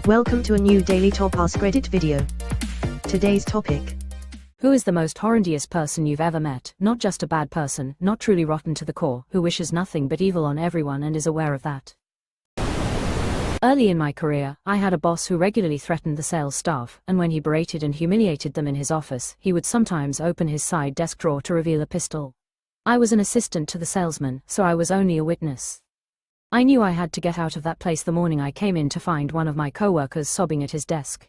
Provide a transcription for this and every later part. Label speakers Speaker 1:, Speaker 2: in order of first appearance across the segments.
Speaker 1: Welcome to a new daily top AskReddit video. Today's topic.
Speaker 2: Who is the most horrendeous person you've ever met? Not just a bad person, not truly rotten to the core, who wishes nothing but evil on everyone and is aware of that. Early in my career, I had a boss who regularly threatened the sales staff, and when he berated and humiliated them in his office, he would sometimes open his side desk drawer to reveal a pistol. I was an assistant to the salesman, so I was only a witness. I knew I had to get out of that place the morning I came in to find one of my co-workers sobbing at his desk.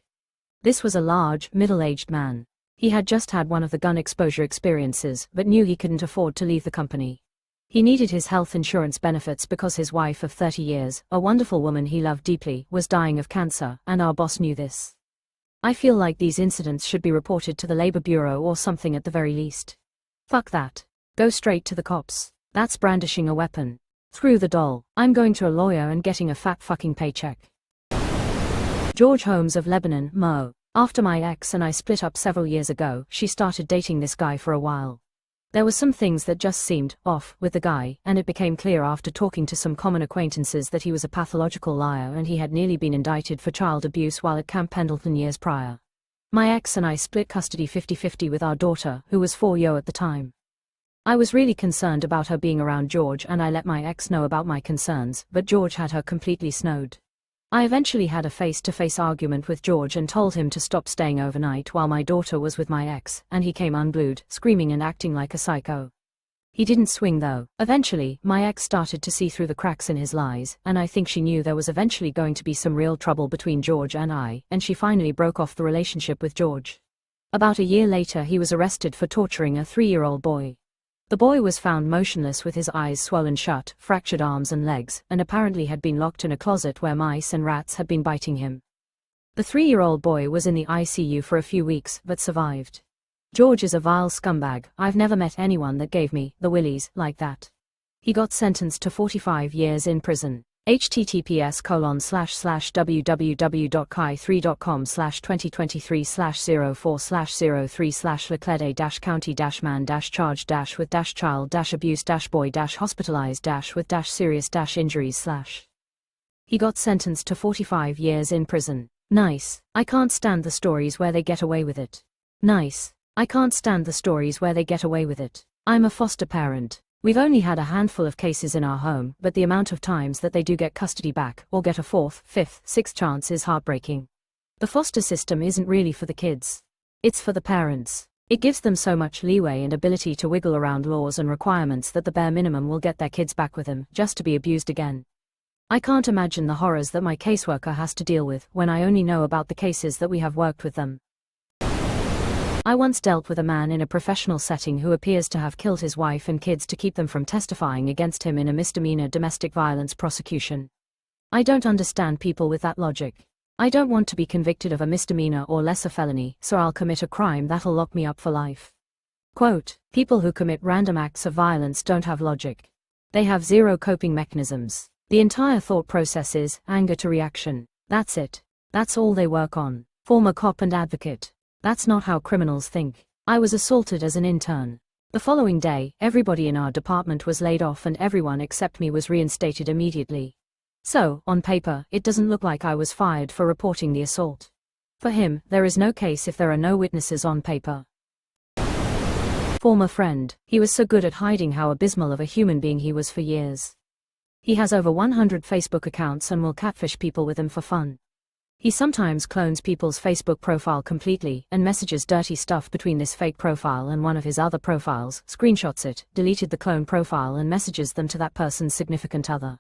Speaker 2: This was a large, middle-aged man. He had just had one of the gun exposure experiences, but knew he couldn't afford to leave the company. He needed his health insurance benefits because his wife of 30 years, a wonderful woman he loved deeply, was dying of cancer, and our boss knew this. I feel like these incidents should be reported to the Labor Bureau or something at the very least. Fuck that. Go straight to the cops. That's brandishing a weapon. Screw the doll. I'm going to a lawyer and getting a fat fucking paycheck. George Holmes of Lebanon, Mo. After my ex and I split up several years ago, she started dating this guy for a while. There were some things that just seemed off with the guy, and it became clear after talking to some common acquaintances that he was a pathological liar and he had nearly been indicted for child abuse while at Camp Pendleton years prior. My ex and I split custody 50-50 with our daughter, who was 4 at the time. I was really concerned about her being around George and I let my ex know about my concerns, but George had her completely snowed. I eventually had a face-to-face argument with George and told him to stop staying overnight while my daughter was with my ex, and he came unglued, screaming and acting like a psycho. He didn't swing though. Eventually, my ex started to see through the cracks in his lies, and I think she knew there was eventually going to be some real trouble between George and I, and she finally broke off the relationship with George. About a year later he was arrested for torturing a 3-year-old boy. The boy was found motionless with his eyes swollen shut, fractured arms and legs, and apparently had been locked in a closet where mice and rats had been biting him. The 3-year-old boy was in the ICU for a few weeks, but survived. George is a vile scumbag. I've never met anyone that gave me the willies like that. He got sentenced to 45 years in prison. https://www.kai3.com/2023/04/03/leclede-county-man-charged-with-child-with-serious-injuries/. He got sentenced to 45 years in prison. Nice. I can't stand the stories where they get away with it. Nice. I can't stand the stories where they get away with it. I'm a foster parent. We've only had a handful of cases in our home, but the amount of times that they do get custody back, or get a 4th, 5th, 6th chance is heartbreaking. The foster system isn't really for the kids. It's for the parents. It gives them so much leeway and ability to wiggle around laws and requirements that the bare minimum will get their kids back with them, just to be abused again. I can't imagine the horrors that my caseworker has to deal with when I only know about the cases that we have worked with them. I once dealt with a man in a professional setting who appears to have killed his wife and kids to keep them from testifying against him in a misdemeanor domestic violence prosecution. I don't understand people with that logic. I don't want to be convicted of a misdemeanor or lesser felony, so I'll commit a crime that'll lock me up for life. Quote, people who commit random acts of violence don't have logic. They have zero coping mechanisms. The entire thought process is anger to reaction. That's it. That's all they work on. Former cop and advocate. That's not how criminals think. I was assaulted as an intern. The following day, everybody in our department was laid off and everyone except me was reinstated immediately. So, on paper, it doesn't look like I was fired for reporting the assault. For him, there is no case if there are no witnesses on paper. Former friend. He was so good at hiding how abysmal of a human being he was for years. He has over 100 Facebook accounts and will catfish people with them for fun. He sometimes clones people's Facebook profile completely, and messages dirty stuff between this fake profile and one of his other profiles, screenshots it, deleted the clone profile and messages them to that person's significant other.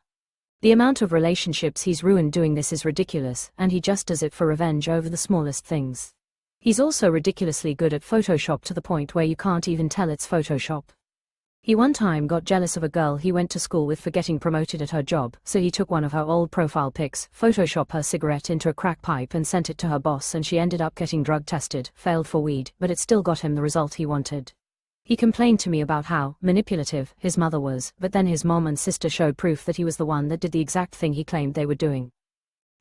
Speaker 2: The amount of relationships he's ruined doing this is ridiculous, and he just does it for revenge over the smallest things. He's also ridiculously good at Photoshop to the point where you can't even tell it's Photoshop. He one time got jealous of a girl he went to school with for getting promoted at her job, so he took one of her old profile pics, photoshopped her cigarette into a crack pipe and sent it to her boss, and she ended up getting drug tested, failed for weed, but it still got him the result he wanted. He complained to me about how manipulative his mother was, but then his mom and sister showed proof that he was the one that did the exact thing he claimed they were doing.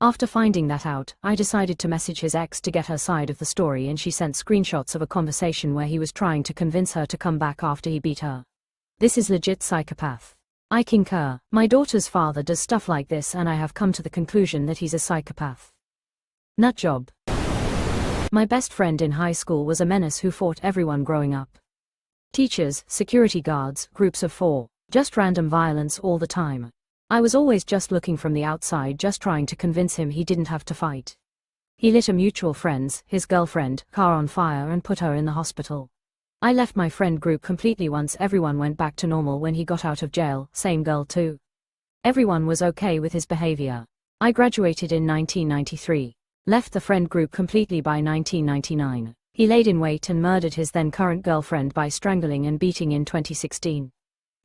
Speaker 2: After finding that out, I decided to message his ex to get her side of the story, and she sent screenshots of a conversation where he was trying to convince her to come back after he beat her. This is legit psychopath. I concur. My daughter's father does stuff like this and I have come to the conclusion that he's a psychopath. Nut job. My best friend in high school was a menace who fought everyone growing up. Teachers, security guards, groups of 4. Just random violence all the time. I was always just looking from the outside, just trying to convince him he didn't have to fight. He lit a mutual friend's, his girlfriend, car on fire and put her in the hospital. I left my friend group completely once everyone went back to normal when he got out of jail, same girl too. Everyone was okay with his behavior. I graduated in 1993. Left the friend group completely by 1999. He laid in wait and murdered his then current girlfriend by strangling and beating in 2016.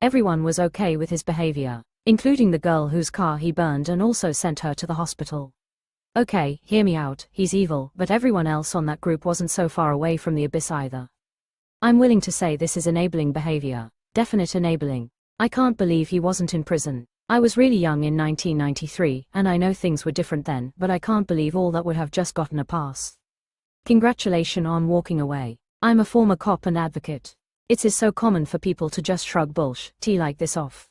Speaker 2: Everyone was okay with his behavior, including the girl whose car he burned and also sent her to the hospital. Okay, hear me out, he's evil, but everyone else on that group wasn't so far away from the abyss either. I'm willing to say this is enabling behavior. Definite enabling. I can't believe he wasn't in prison. I was really young in 1993, and I know things were different then, but I can't believe all that would have just gotten a pass. Congratulations on walking away. I'm a former cop and advocate. It is so common for people to just shrug bullshit like this off.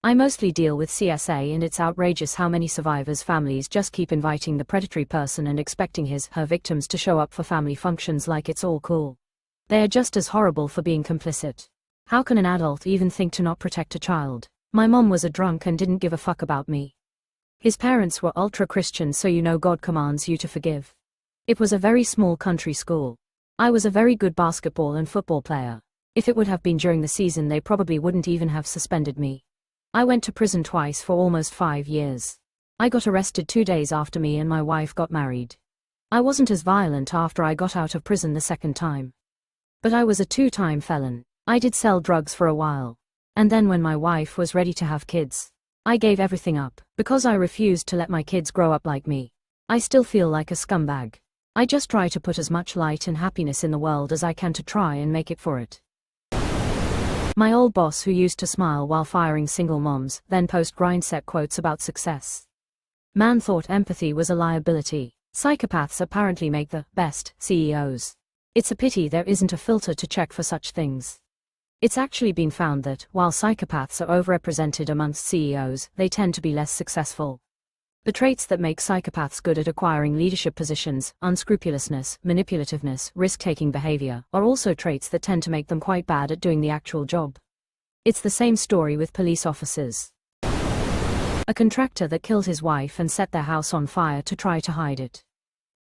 Speaker 2: I mostly deal with CSA, and it's outrageous how many survivors' families just keep inviting the predatory person and expecting her victims to show up for family functions like it's all cool. They are just as horrible for being complicit. How can an adult even think to not protect a child? My mom was a drunk and didn't give a fuck about me. His parents were ultra-Christian, so you know God commands you to forgive. It was a very small country school. I was a very good basketball and football player. If it would have been during the season, they probably wouldn't even have suspended me. I went to prison twice for almost 5 years. I got arrested 2 days after me and my wife got married. I wasn't as violent after I got out of prison the second time. But I was a 2-time felon. I did sell drugs for a while. And then when my wife was ready to have kids, I gave everything up, because I refused to let my kids grow up like me. I still feel like a scumbag. I just try to put as much light and happiness in the world as I can to try and make it for it. My old boss who used to smile while firing single moms, then post grindset quotes about success. Man thought empathy was a liability. Psychopaths apparently make the best CEOs. It's a pity there isn't a filter to check for such things. It's actually been found that, while psychopaths are overrepresented amongst CEOs, they tend to be less successful. The traits that make psychopaths good at acquiring leadership positions, unscrupulousness, manipulativeness, risk-taking behavior, are also traits that tend to make them quite bad at doing the actual job. It's the same story with police officers. A contractor that killed his wife and set their house on fire to try to hide it.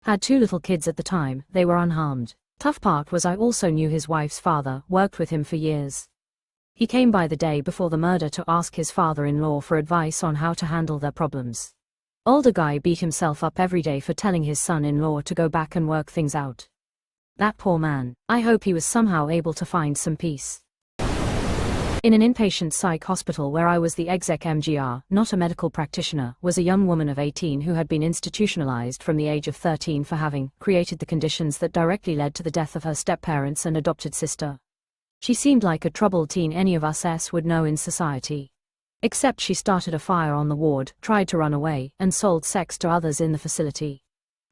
Speaker 2: Had 2 little kids at the time, they were unharmed. Tough part was I also knew his wife's father, worked with him for years. He came by the day before the murder to ask his father-in-law for advice on how to handle their problems. Older guy beat himself up every day for telling his son-in-law to go back and work things out. That poor man. I hope he was somehow able to find some peace. In an inpatient psych hospital where I was the exec MGR, not a medical practitioner, was a young woman of 18 who had been institutionalized from the age of 13 for having created the conditions that directly led to the death of her step-parents and adopted sister. She seemed like a troubled teen any of us would know in society. Except she started a fire on the ward, tried to run away, and sold sex to others in the facility.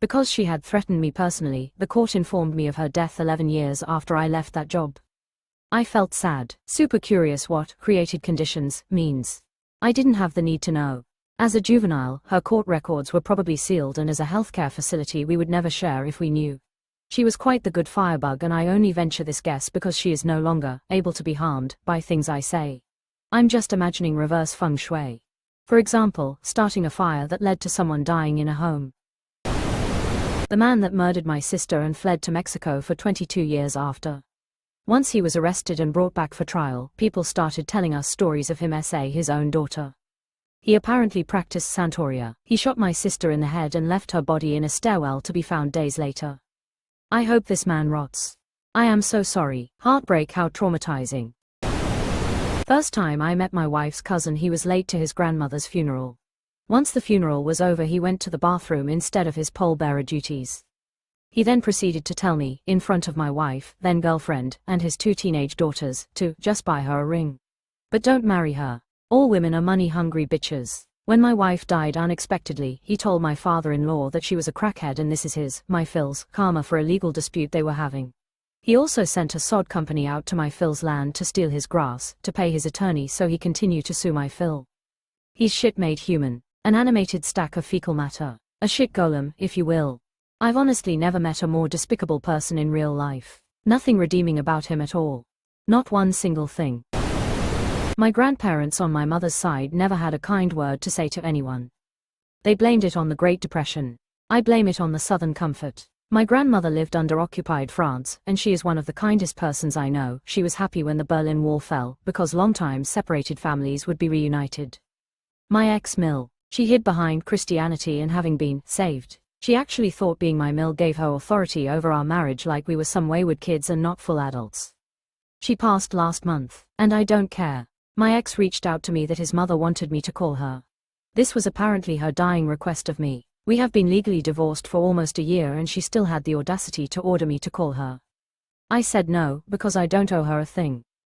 Speaker 2: Because she had threatened me personally, the court informed me of her death 11 years after I left that job. I felt sad, super curious what created conditions means. I didn't have the need to know. As a juvenile, her court records were probably sealed, and as a healthcare facility we would never share if we knew. She was quite the good firebug, and I only venture this guess because she is no longer able to be harmed by things I say. I'm just imagining reverse feng shui. For example, starting a fire that led to someone dying in a home. The man that murdered my sister and fled to Mexico for 22 years after. Once he was arrested and brought back for trial, people started telling us stories of him his own daughter. He apparently practiced Santeria. He shot my sister in the head and left her body in a stairwell to be found days later. I hope this man rots. I am so sorry. Heartbreak, how traumatizing. First time I met my wife's cousin, he was late to his grandmother's funeral. Once the funeral was over, he went to the bathroom instead of his pallbearer duties. He then proceeded to tell me, in front of my wife, then girlfriend, and his 2 teenage daughters, to just buy her a ring. But don't marry her. All women are money-hungry bitches. When my wife died unexpectedly, he told my father-in-law that she was a crackhead, and this is my Phil's karma for a legal dispute they were having. He also sent a sod company out to my Phil's land to steal his grass, to pay his attorney so he continued to sue my Phil. He's shit made human. An animated stack of fecal matter. A shit golem, if you will. I've honestly never met a more despicable person in real life. Nothing redeeming about him at all. Not one single thing. My grandparents on my mother's side never had a kind word to say to anyone. They blamed it on the Great Depression. I blame it on the Southern comfort. My grandmother lived under occupied France, and she is one of the kindest persons I know. She was happy when the Berlin Wall fell, because long-time separated families would be reunited. My ex-mill. She hid behind Christianity and having been saved. She actually thought being my mill gave her authority over our marriage, like we were some wayward kids and not full adults. She passed last month, and I don't care. My ex reached out to me that his mother wanted me to call her. This was apparently her dying request of me. We have been legally divorced for almost a year and she still had the audacity to order me to call her. I said no, because I don't owe her a thing.